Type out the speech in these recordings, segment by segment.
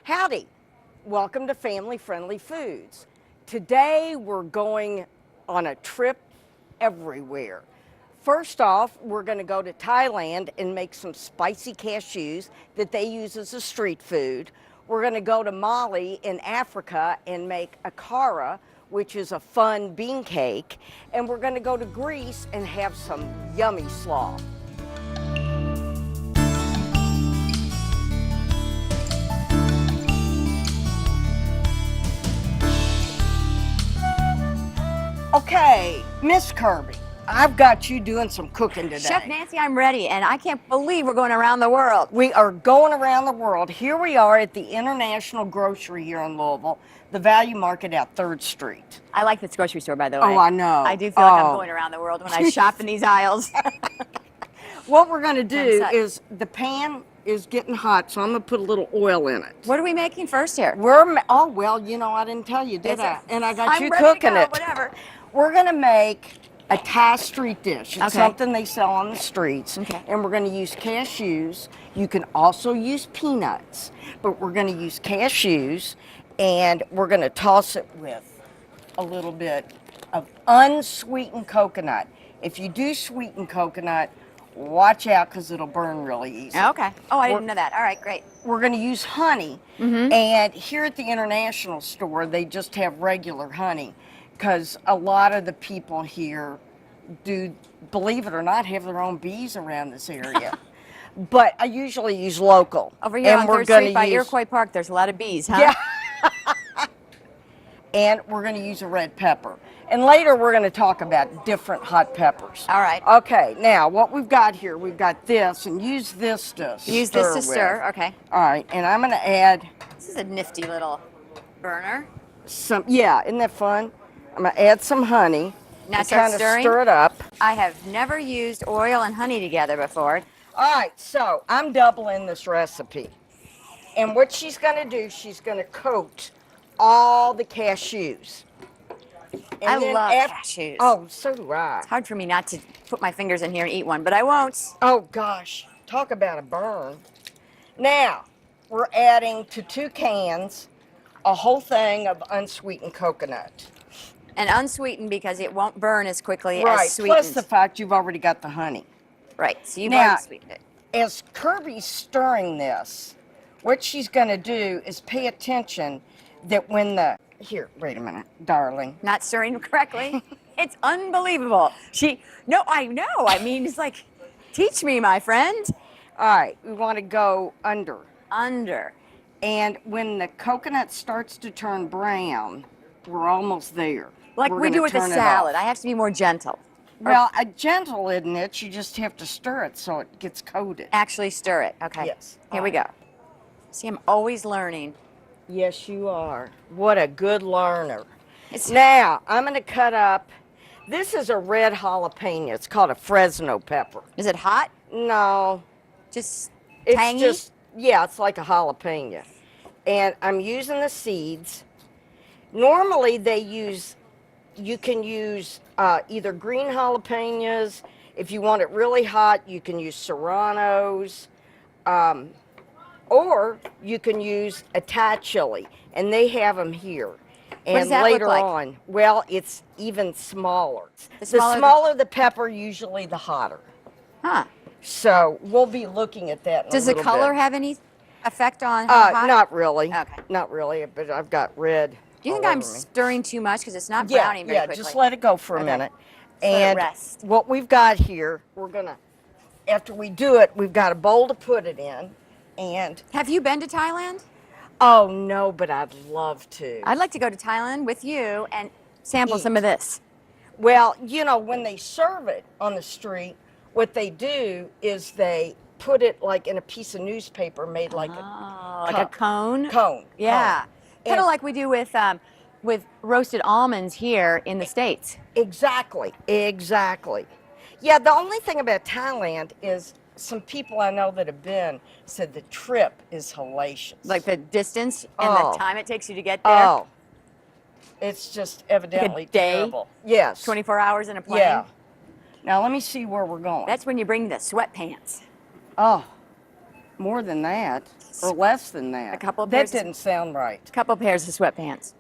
Howdy, welcome to Family Friendly Foods. Today we're going on a trip everywhere. First off, we're going to go to Thailand and make some spicy cashews that they use as a street food. We're going to go to Mali in Africa and make a Kura, which is a fun bean cake. And we're going to go to Greece and have some yummy slaw. Okay, Miss Kirby, I've got you doing some cooking today. Chef Nancy, I'm ready, and I can't believe we're going around the world. We are going around the world. Here we are at the International Grocery here in Louisville, the Value Market at 3rd Street. I like this grocery store, by the way. Oh, I know. I do feel like I'm going around the world when I shop in these aisles. What we're going to do is the pan is getting hot, so I'm going to put a little oil in it. What are we making first here? Oh, well, you know, I didn't tell you, did I? And I got I'm you ready cooking to go, it. Whatever. We're going to make a Thai street dish. It's Okay. something they sell on the streets. Okay. And we're going to use cashews. You can also use peanuts, but we're going to use cashews, and we're going to toss it with a little bit of unsweetened coconut. If you do sweeten coconut, watch out because it'll burn really easy. Okay. Oh, I didn't know that. All right, great. We're going to use honey. And here at the International store, they just have regular honey because a lot of the people here do, believe it or not, have their own bees around this area. But I usually use local. Over here and on we're 3rd gonna Street by use- Iroquois Park, there's a lot of bees, huh? Yeah. And we're going to use a red pepper. And later we're going to talk about different hot peppers. All right. Okay, now what we've got here, we've got this, and use this to Use stir this to with. stir. Okay. All right, and I'm going to add This is a nifty little burner. some, yeah, isn't that fun? I'm going to add some honey. Now and start kind of stirring? stir it up. I have never used oil and honey together before. All right, so I'm doubling this recipe. And what she's going to do, she's going to coat all the cashews. And I then love cashews. Oh, so do I. It's hard for me not to put my fingers in here and eat one, but I won't. Oh, gosh. Talk about a burn. Now, we're adding to 2 cans a whole thing of unsweetened coconut. And unsweetened because it won't burn as quickly Right, as sweetened. plus the fact you've already got the honey. Right, so you've Now- already sweetened it. As Kirby's stirring this, what she's going to do is pay attention that when the... Here, wait a minute, darling. Not stirring correctly. It's unbelievable. No, I know. I mean, it's like, teach me, my friend. All right, we want to go under. Under. And when the coconut starts to turn brown, we're almost there. Like We're we gonna do with the turn it salad. off. I have to be more gentle. Well, a gentle, isn't it? You just have to stir it so it gets coated. Actually stir it. Okay. Yes. Here we go. See, I'm always learning. Yes, you are. What a good learner. It's Now, I'm going to cut up. This is a red jalapeno. It's called a Fresno pepper. Is it hot? No, Just it's tangy? just, yeah, it's like a jalapeno. And I'm using the seeds. Normally, you can use either green jalapenos. If you want it really hot, you can use serranos. Or you can use a Thai chili, and they have them here. And does that look later like? on, well, it's even smaller. The The smaller smaller, the- the pepper, usually the hotter. Huh. So we'll be looking at that in Does a the little color bit. have any effect on how hot? Not really. Okay. Not really, but I've got red. Do you think all I'm over me. stirring too much because it's not Yeah, browning very yeah, quickly? just let it go for a Okay. minute. Just let it And rest. what we've got here, we're gonna, after we do it, we've got a bowl to put it in. And, Have you been to Thailand? oh no, but I'd love to. I'd like to go to Thailand with you and sample Eat. some of this. Well, you know, when they serve it on the street, what they do is they put it like in a piece of newspaper made like Oh, like a cup. cone? Cone. Yeah. Kind And- of like we do with roasted almonds here in the States. Exactly, exactly. Yeah, the only thing about Thailand is some people I know that have been said the trip is hellacious. Like the distance and Oh. the time it takes you to get there. Oh, it's just evidently day? terrible. Yes. 24 hours in a plane. Yeah. Now let me see where we're going. That's when you bring the sweatpants. Oh, More than that, or less than that. A couple of that pairs. didn't sound right. A couple pairs of sweatpants.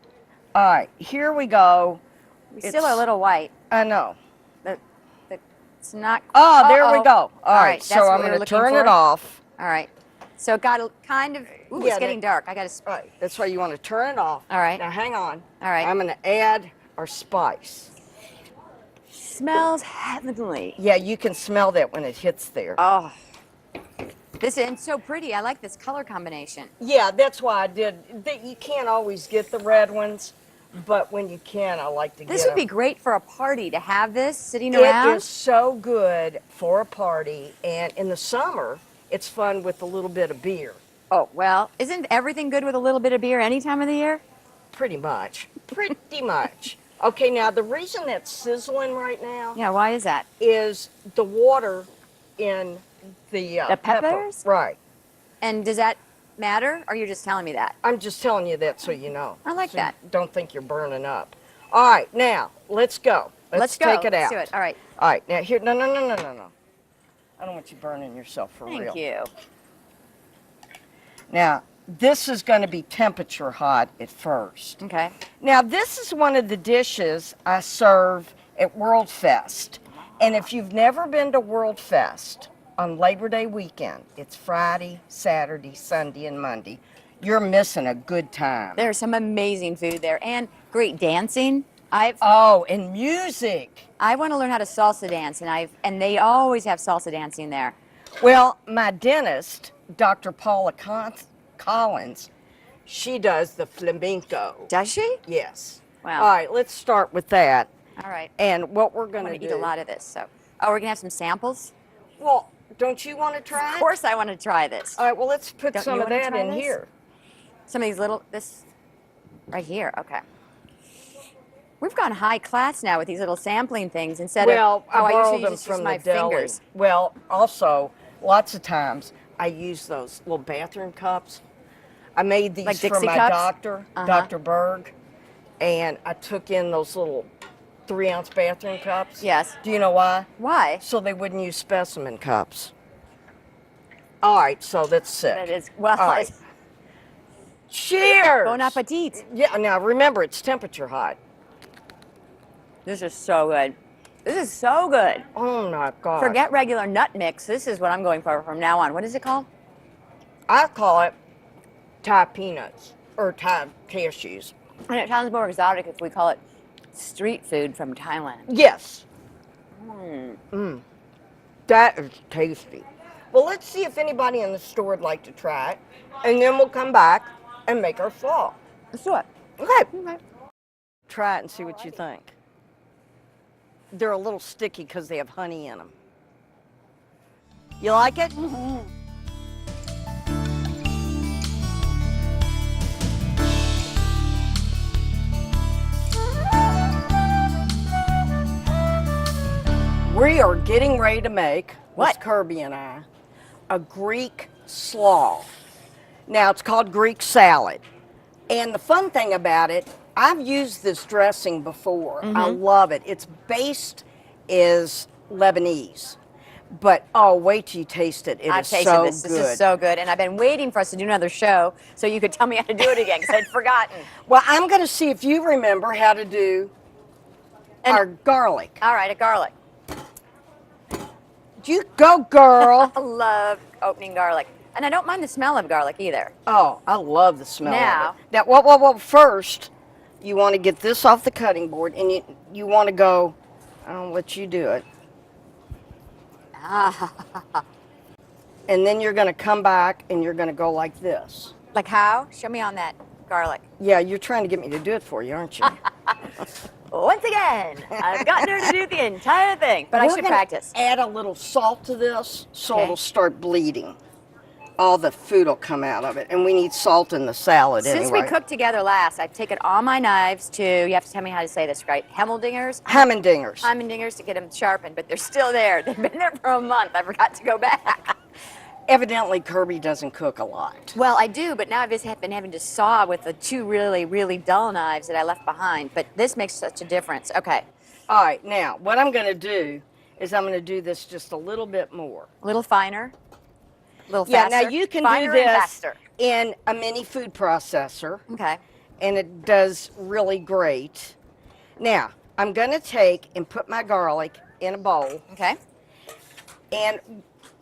All right, here we go. We still are a little white. I know. It's not. Oh, there we go. All right, that's so what I'm we were going to looking turn for. it off. All right. So it got a kind of. Ooh, Yeah, it's getting dark. I got to. Right, that's why you want to turn it off. All right. Now hang on. All right. I'm going to add our spice. Smells heavenly. Yeah, you can smell that when it hits there. Oh. This is so pretty. I like this color combination. Yeah, that's why I did. You can't always get the red ones, but when you can, I like to get This would be them. great for a party to have this sitting It around. is so good for a party, and in the summer, it's fun with a little bit of beer. Oh, well, isn't everything good with a little bit of beer any time of the year? Pretty much. Pretty much. Okay, now the reason that's sizzling right now Yeah, why is that? is the water in the The pepper. peppers? Right. And does that matter, or you're just telling me that? I'm just telling you that so you know. I like So that. you don't think you're burning up. All right, now let's go. Let's go. Take it out. Let's do it. All right. All right, now here. No. I don't want you burning yourself for real. Thank you. Now this is going to be temperature hot at first. Okay. Now this is one of the dishes I serve at World Fest, and if you've never been to World Fest on Labor Day weekend, it's Friday, Saturday, Sunday, and Monday. You're missing a good time. There's some amazing food there and great dancing. Oh, and music. I want to learn how to salsa dance, and they always have salsa dancing there. Well, my dentist, Dr. Paula Collins, she does the flamenco. Does she? Yes. Wow. All right, let's start with that. All right. And what we're I'm going going to to do. eat a lot of this. So, oh, we're going to have some samples. Well, don't you want to try Of it? course, I want to try this. All right, well, let's put Don't some you of wanna that try in this? here. Some of these this right here. Okay. We've gone high class now with these little sampling things instead Well, of how I I borrowed usually them just use from my the deli. fingers. Well, also, lots of times I use those little bathroom cups. I made these Like for Dixie my cups? doctor, Uh-huh. Dr. Berg, and I took in those little 3-ounce bathroom cups. Yes. Do you know why? Why? So they wouldn't use specimen cups. All right, so that's sick. That is well. All right. Cheers! Bon appetit. Yeah, now remember, it's temperature hot. This is so good. This is so good. Oh my God. Forget regular nut mix. This is what I'm going for from now on. What is it called? I call it Thai peanuts or Thai cashews. And it sounds more exotic if we call it street food from Thailand. Yes. That is tasty. Well, let's see if anybody in the store would like to try it, and then we'll come back and make our slaw. Let's do it. Okay. Try it and see what you think. They're a little sticky because they have honey in them. You like it? Mm-hmm. We are getting ready to make, What? Miss Kirby and I, a Greek slaw. Now, it's called Greek salad. And the fun thing about it, I've used this dressing before. I love it. Its base is Lebanese. But, oh, wait till you taste it. It I've is tasted so this. good. This is so good. And I've been waiting for us to do another show so you could tell me how to do it again because I'd forgotten. Well, I'm going to see if you remember how to do our garlic. All right, a garlic. You go, girl. I love opening garlic. And I don't mind the smell of garlic either. Oh, I love the smell Now- of it. Now, well, first, you want to get this off the cutting board, and you want to go, I'll let you do it. And then you're going to come back, and you're going to go like this. Like how? Show me on that garlic. Yeah, you're trying to get me to do it for you, aren't you? Once again, I've gotten her to do the entire thing, but I We're should gonna practice. Add a little salt to this so Okay. it'll start bleeding. All the food will come out of it, and we need salt in the salad Since anyway. we cooked together last, I've taken all my knives to, you have to tell me how to say this, right? Hemmeldingers? Hammondingers. Hemmeldingers to get them sharpened, but they're still there. They've been there for a month. I forgot to go back. Evidently, Kirby doesn't cook a lot. Well, I do, but now I've just been having to saw with the two really, really dull knives that I left behind. But this makes such a difference. Okay, All right, now, what I'm going to do is I'm going to do this just a little bit more. a little finer. little Yeah, faster. now you can Finer do and this faster. in a mini food processor, Okay. and it does really great. Now, I'm going to take and put my garlic in a bowl. Okay. And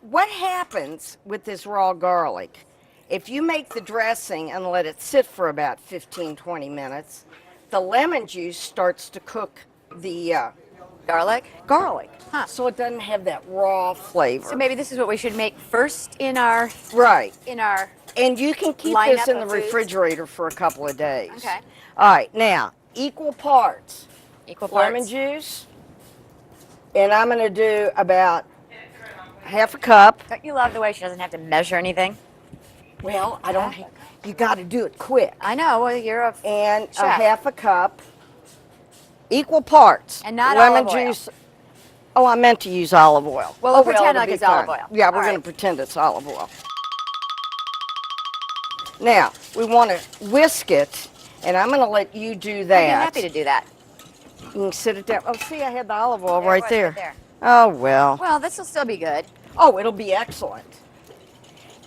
what happens with this raw garlic, if you make the dressing and let it sit for about 15, 20 minutes, the lemon juice starts to cook the Garlic. garlic. Huh. So it doesn't have that raw flavor. So maybe this is what we should make first in our Right. And you can keep this lineup in the of foods. refrigerator for a couple of days. Okay. All right, now, equal parts lemon parts. juice, and I'm going to do about half a cup. Don't you love the way she doesn't have to measure anything? Well, I don't. You got to do it quick. I know. Well, you're a And chef. a half a cup, equal parts. And not lemon olive oil. juice. Oh, I meant to use olive oil. Well, we'll pretend it'll like be it's olive fine. oil. Yeah, we're All going right. to pretend it's olive oil. Now, we want to whisk it, and I'm going to let you do that. I'd be happy to do that. You can sit it down. Oh, see, I had the olive oil There it right was, there. right there. Oh, well. Well, this will still be good. Oh, it'll be excellent.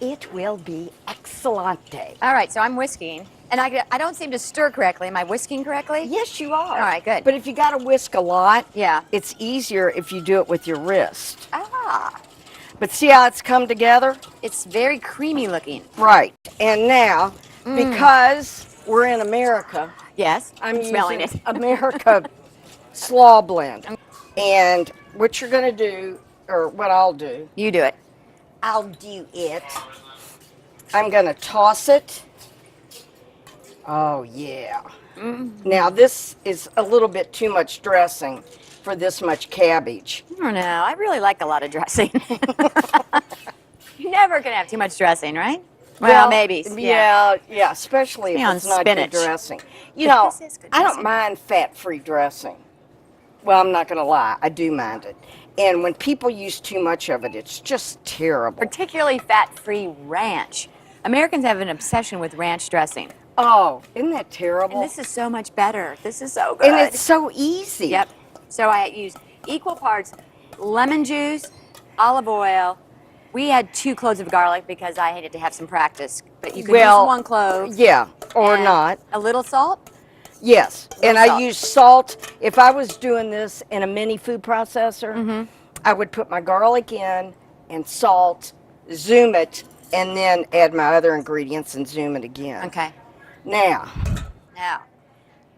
It will be excellente. All right, so I'm whisking, and I don't seem to stir correctly. Am I whisking correctly? Yes, you are. All right, good. But if you got to whisk a lot, Yeah. it's easier if you do it with your wrist. Ah, But see how it's come together? it's very creamy looking. Right. And now, because we're in America, Yes, I'm smelling using it. America Slaw Blend. And what you're going to do, or what I'll do, You do it. I'm going to toss it. Oh, yeah. Now, this is a little bit too much dressing for this much cabbage. I don't know. I really like a lot of dressing. You're never gonna have too much dressing, right? Well, maybe. Yeah, especially Especially if on it's not spinach. good dressing. You But know, this is good I don't dressing. mind fat-free dressing. Well, I'm not going to lie. I do mind it. And when people use too much of it, it's just terrible. Particularly fat-free ranch. Americans have an obsession with ranch dressing, Oh, isn't that terrible? and this is so much better. This is so good. And it's so easy. Yep. So I use equal parts lemon juice, olive oil. We had 2 cloves of garlic because I hated to have some practice. But you could use 1 clove. Yeah, or and not. A little salt. Yes, and salt. I use salt. If I was doing this in a mini food processor, Mm-hmm. I would put my garlic in and salt, zoom it, and then add my other ingredients and zoom it again. Okay. Now, Now,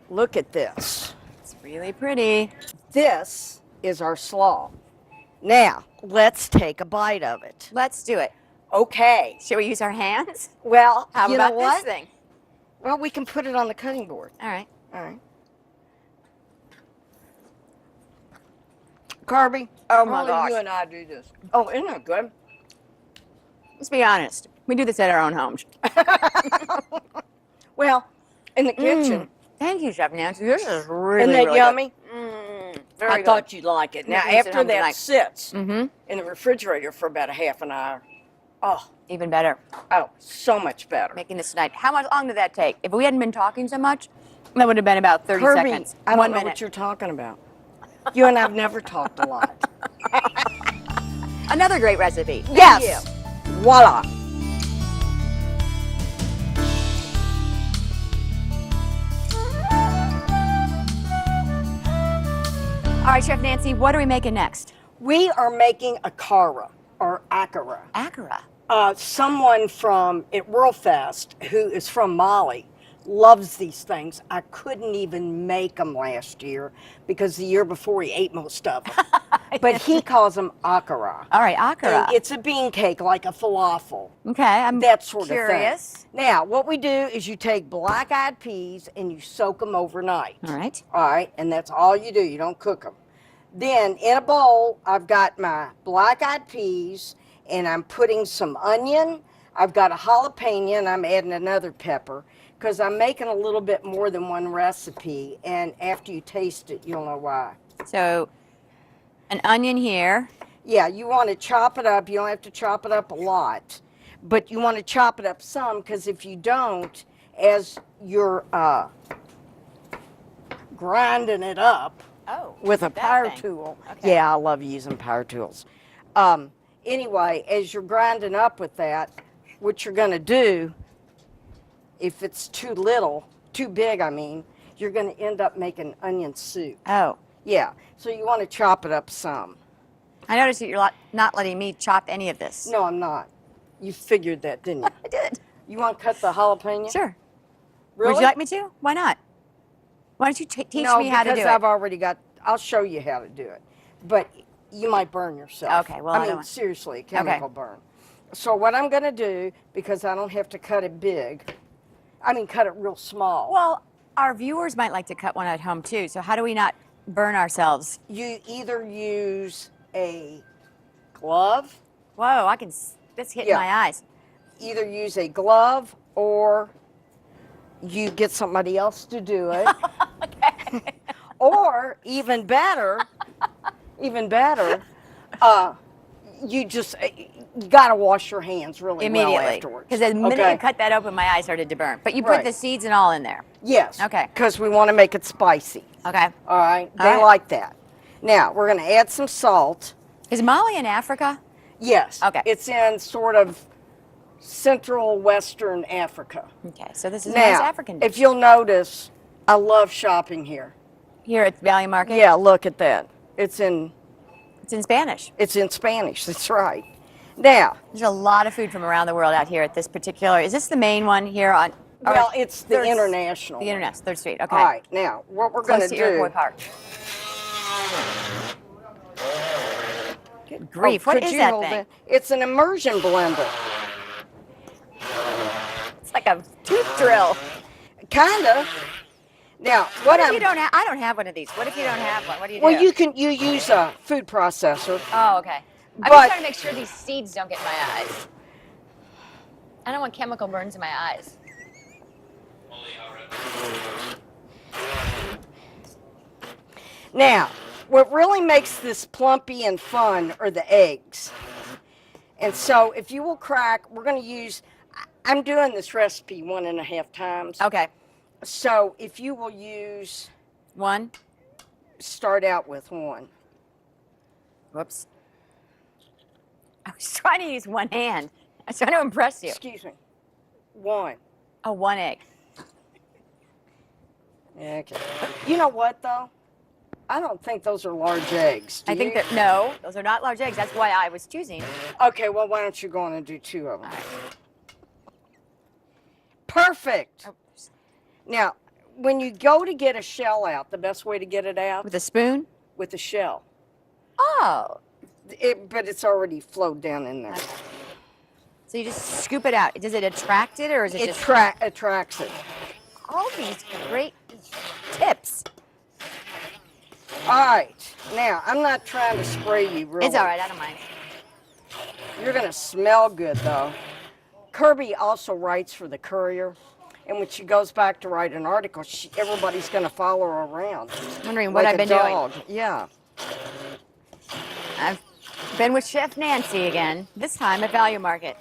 look at this. it's really pretty. This is our slaw. Now, let's take a bite of it. Let's do it. Okay. Should we use our hands? Well, How you about know what? this thing? Well, we can put it on the cutting board. All right. All right. Kirby. Oh, my only gosh. you and I do this. Oh, isn't that good? Let's be honest. We do this at our own homes. Well, in the kitchen. Thank you, Chef Nancy. This is really, Isn't that really yummy? good. I thought you'd like it. Now, Making this at after home that tonight. sits Mm-hmm. in the refrigerator for about a half an hour, Even better. so much better. Making this tonight. How much long did that take? If we hadn't been talking so much, that would have been about 30 Kirby, seconds. I don't 1 know minute. what you're talking about. You and I have never talked a lot. Another great recipe. Thank Yes. you. Voila. All right, Chef Nancy, what are we making next? We are making a kara or akara. Akara. Someone from at World Fest who is from Mali loves these things. I couldn't even make them last year because the year before he ate most of them. But he calls them akara. All right, akara. And it's a bean cake like a falafel. Okay, I'm That sort curious. of thing. Now, what we do is you take black-eyed peas and you soak them overnight. All right. All right, and that's all you do. You don't cook them. Then in a bowl, I've got my black-eyed peas, and I'm putting some onion. I've got a jalapeno, and I'm adding another pepper because I'm making a little bit more than one recipe, and after you taste it, you'll know why. So, an onion here. Yeah, you want to chop it up. You don't have to chop it up a lot, but you want to chop it up some because if you don't, as you're grinding it up Oh. with a that power thing. tool, Okay. yeah, I love using power tools. anyway, as you're grinding up with that, what you're going to do, if it's too little, too big, I mean, you're going to end up making onion soup. Oh. Yeah, so you want to chop it up some. I noticed that you're not letting me chop any of this. No, I'm not. You figured that, didn't you? I did. You want to cut the jalapeno? Sure. Really? Would you like me to? Why not? Why don't you teach me how to do it? No, because I've already got, I'll show you how to do it. But you might burn yourself. Okay, well, I mean, seriously, a chemical burn. So what I'm going to do, because I don't have to cut it big, I mean, cut it real small. Well, our viewers might like to cut one at home too, so how do we not burn ourselves? You either use a glove. Whoa, that's hitting my eyes. Either use a glove or you get somebody else to do it. Okay. Or even better, you just you gotta wash your hands really well Immediately. afterwards. Because the minute you cut that open, my eyes started to burn. But you put the seeds and all in there. Yes. Okay. Because we want to make it spicy. Okay. All right. They like that. Now we're going to add some salt. Is Mali in Africa? Yes. Okay. It's in sort of central western Africa. Okay. So this is a now, nice African dish. if you'll notice, I love shopping here. Here at Value Market? Yeah. Look at that. It's in Spanish. It's in Spanish. That's right. Now, there's a lot of food from around the world out here at this particular. Is this the main one here on? Well, it's the international. The international, 3rd Street. Okay. All right. Now, what we're going to do? Iroquois Park. Good grief! What is that thing? It's an immersion blender. It's like a tooth drill. Kinda. Now, what if you don't have? I don't have one of these. What if you don't have one? What do you do? Well, you use a food processor. Oh, okay. I'm just trying to make sure these seeds don't get in my eyes. I don't want chemical burns in my eyes. Now, what really makes this plumpy and fun are the eggs. And so if you will crack, we're going to use, I'm doing this recipe 1.5 times. Okay. So if you will use. One? Start out with one. Whoops. I was trying to use one hand. I was trying to impress you. Excuse me. One. Oh, one egg. Okay. You know what, though? I don't think those are large eggs. Do I think you? that, no, those are not large eggs. That's why I was choosing. Okay, well, why don't you go on and do 2 of them? Right. Perfect. Oh. Now, when you go to get a shell out, the best way to get it out? With a spoon? With a shell. Oh. But it's already flowed down in there. Okay. So you just scoop it out. Does it attract it, or is it just... It attracts it. All these great tips. All right. Now, I'm not trying to spray you, really. It's all right. I don't mind. You're going to smell good, though. Kirby also writes for the Courier. And when she goes back to write an article, everybody's going to follow her around. Wondering what I've been doing. Yeah. I've been with Chef Nancy again, this time at Value Market.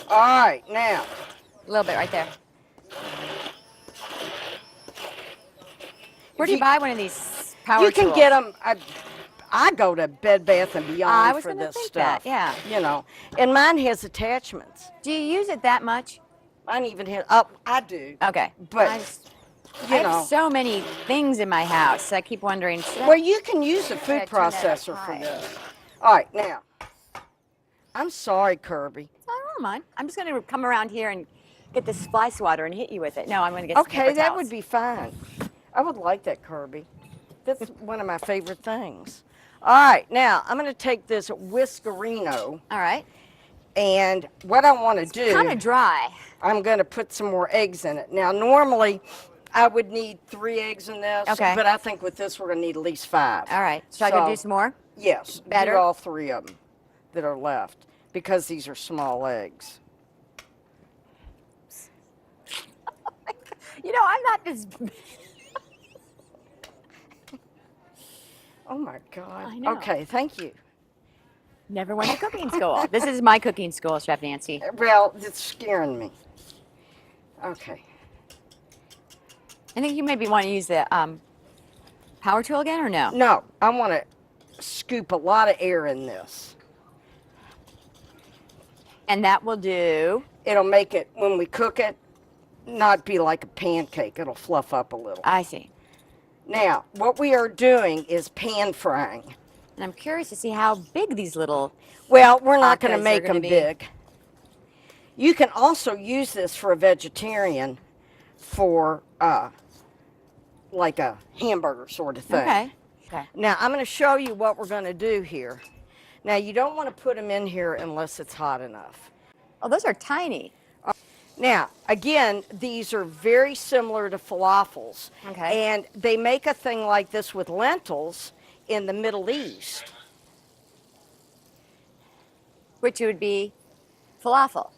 All right, now. A little bit right there. Where do you buy one of these power tools? You can get them. I go to Bed Bath & Beyond for this stuff. Yeah. You know, and mine has attachments. Do you use it that much? Mine even has. I do. Okay. But I have so many things in my house. I keep wondering. Well, you can use a food processor for this. All right, now. I'm sorry, Kirby. I don't mind. I'm just going to come around here and get this fly swatter and hit you with it. No, I'm going to get some paper Okay, that towels. would be fine. I would like that, Kirby. That's one of my favorite things. All right, now I'm going to take this Whiskerino. All right. And what I want to do. It's kind of dry. I'm going to put some more eggs in it. Now, normally I would need 3 eggs in this. Okay. But I think with this we're going to need at least 5. All right. So I can do some more? Yes. Better? Do all 3 of them that are left because these are small eggs. You know, I'm not this. Oh my God. I know. Okay, thank you. Never went to cooking school. This is my cooking school, Chef Nancy. Well, it's scaring me. Okay. I think you maybe want to use the power tool again, or no? No, I want to scoop a lot of air in this. And that will do. It'll make it, when we cook it, not be like a pancake. It'll fluff up a little. I see. Now, what we are doing is pan frying. And I'm curious to see how big these little. Well, we're not going to Tacos are make gonna them be. big. You can also use this for a vegetarian for like a hamburger sort of thing. Okay. Okay. Now, I'm going to show you what we're going to do here. Now, you don't want to put them in here unless it's hot enough. Oh, those are tiny. Now, again, these are very similar to falafels. Okay. And they make a thing like this with lentils in the Middle East. Which would be falafel.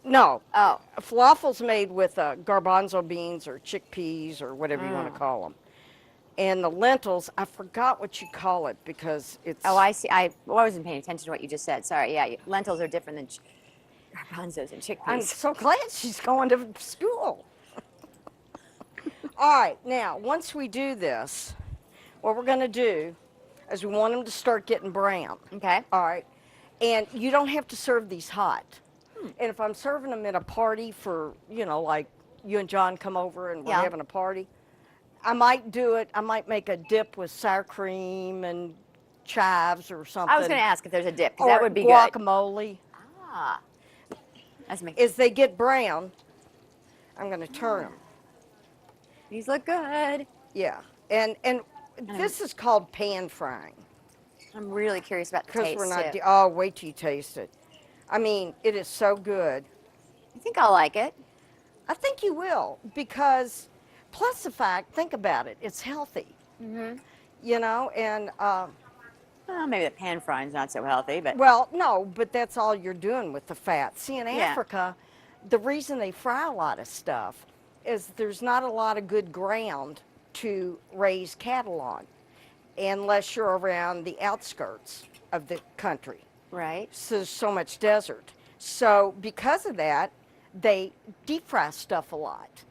No. Oh. Falafel's made with garbanzo beans or chickpeas or whatever you want to call them. And the lentils, I forgot what you call it because it's... Oh, I see. I wasn't paying attention to what you just said. Sorry. Yeah, lentils are different than garbanzos and chickpeas. I'm so glad she's going to school. All right, now, once we do this, what we're going to do is we want them to start getting brown. Okay. All right. And you don't have to serve these hot. And if I'm serving them at a party for, like you and John come over and we're having a party, I might do it. I might make a dip with sour cream and chives or something. I was going to ask if there's a dip, because Or that would be guacamole. Ah. That's me. As they get brown, I'm going to turn them. These look good. Yeah. And this is called pan frying. I'm really curious about the Because taste, we're not, too. oh, wait till you taste it. I mean, it is so good. I think I'll like it. I think you will, because plus the fact, think about it, it's healthy. Mm-hmm. And Well, maybe the pan frying's not so healthy, but well, no, but that's all you're doing with the fat. See, in Africa, the reason they fry a lot of stuff is there's not a lot of good ground to raise cattle on, unless you're around the outskirts of the country. right. So there's so much desert. So because of that, they deep fry stuff a lot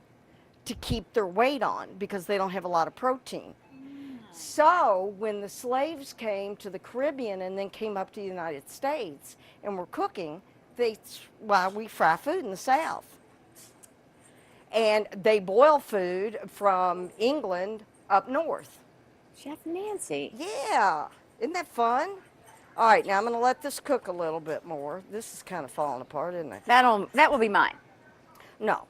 to keep their weight on because they don't have a lot of protein. So when the slaves came to the Caribbean and then came up to the United States and were cooking, we fry food in the South. And they boil food from England up north. Chef Nancy. Yeah, isn't that fun? All right, now I'm going to let this cook a little bit more. This is kind of falling apart, isn't it? That will be mine. No,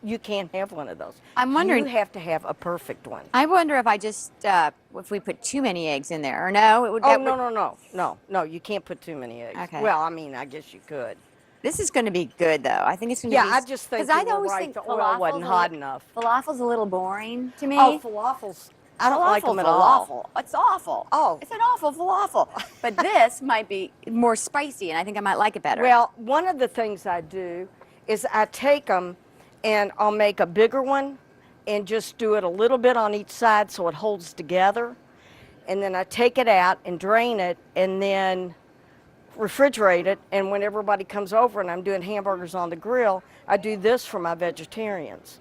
you can't have one of those. I'm wondering. You have to have a perfect one. I wonder if I just if we put too many eggs in there, or no, it would. Oh, no, you can't put too many eggs. Okay. Well, I mean, I guess you could. This is going to be good, though. I think it's going to be. Yeah, I just think 'cause I you were always right, think the oil wasn't falafels hot enough. Falafel's a little boring to me. Oh, falafels. I don't like them at all. Awful. It's awful. Oh. It's an awful falafel. But this might be more spicy, and I think I might like it better. Well, one of the things I do is I take them and I'll make a bigger one and just do it a little bit on each side so it holds together. And then I take it out and drain it and then refrigerate it. And when everybody comes over and I'm doing hamburgers on the grill, I do this for my vegetarians.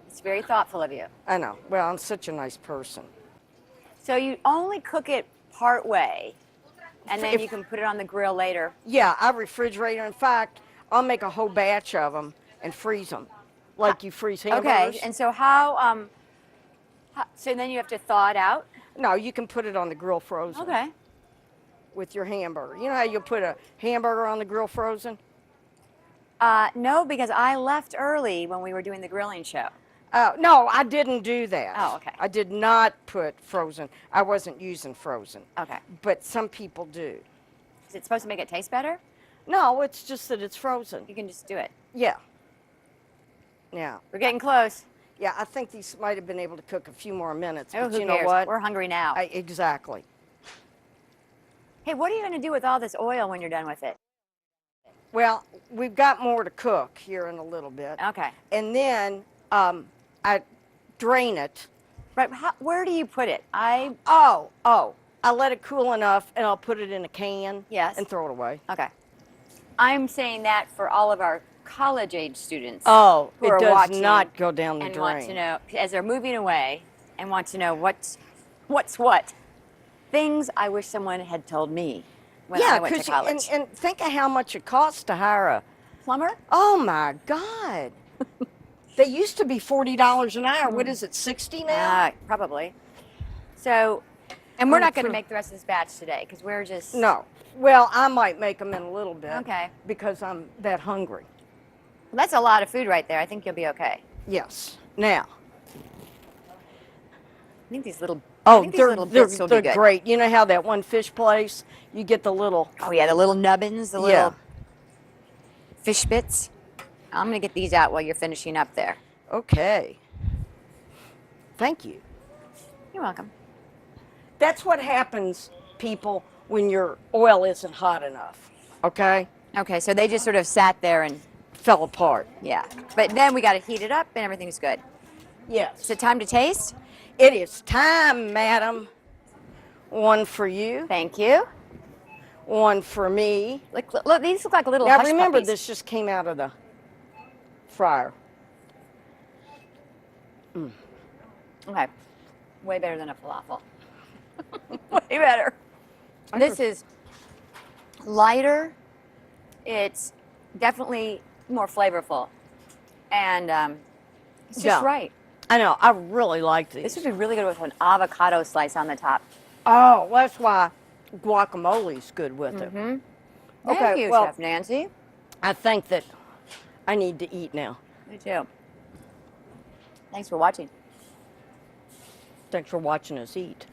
It's very thoughtful of you. I know. Well, I'm such a nice person. So you only cook it part way, and then If- you can put it on the grill later. Yeah, I refrigerate them. In fact, I'll make a whole batch of them and freeze them like you freeze hamburgers. Okay, and so how so then you have to thaw it out? No, you can put it on the grill frozen. Okay. With your hamburger. You know how you put a hamburger on the grill frozen? No, because I left early when we were doing the grilling show. No, I didn't do that. Oh, okay. I did not put frozen. I wasn't using frozen. Okay. But some people do. Is it supposed to make it taste better? No, it's just that it's frozen. You can just do it. Yeah. Yeah. We're getting close. Yeah, I think these might have been able to cook a few more minutes. Oh, but who you know cares? what? We're hungry now. Exactly. Hey, what are you going to do with all this oil when you're done with it? Well, we've got more to cook here in a little bit. Okay. And then I drain it. Right. Where do you put it? I let it cool enough and I'll put it in a can. Yes. And throw it away. Okay. I'm saying that for all of our college-age students. Oh, who are it does watching not go down the and drain. want to know, as they're moving away, and want to know what What's what? Things I wish someone had told me when I went to college. And think of how much it costs to hire a Plumber? Oh my God. They used to be $40 an hour. What is it, 60 now? Probably. So, and we're not going to make the rest of this batch today because we're just... No. Well, I might make them in a little bit. Okay. Because I'm that hungry. Well, that's a lot of food right there. I think you'll be okay. Yes. Now. I think these little... Oh, they're great. You know how that one fish place, you get the little... Oh, yeah, the little nubbins, the little fish bits. I'm going to get these out while you're finishing up there. Okay. Thank you. You're welcome. That's what happens, people, when your oil isn't hot enough. Okay? Okay, so they just sort of sat there and... Fell apart. Yeah. But then we got to heat it up and everything's good. Yes. Is it time to taste? It is time, madam. One for you. Thank you. One for me. Look, these look like little Now hush remember, puppies. this just came out of the fryer. Okay. Way better than a falafel. Way better. This is lighter. It's definitely more flavorful. And it's just right. I know. I really like these. This would be really good with an avocado slice on the top. Oh, well, that's why guacamole's good with it. Thank you, Chef Nancy. I think that I need to eat now. Me too. Thanks for watching. Thanks for watching us eat.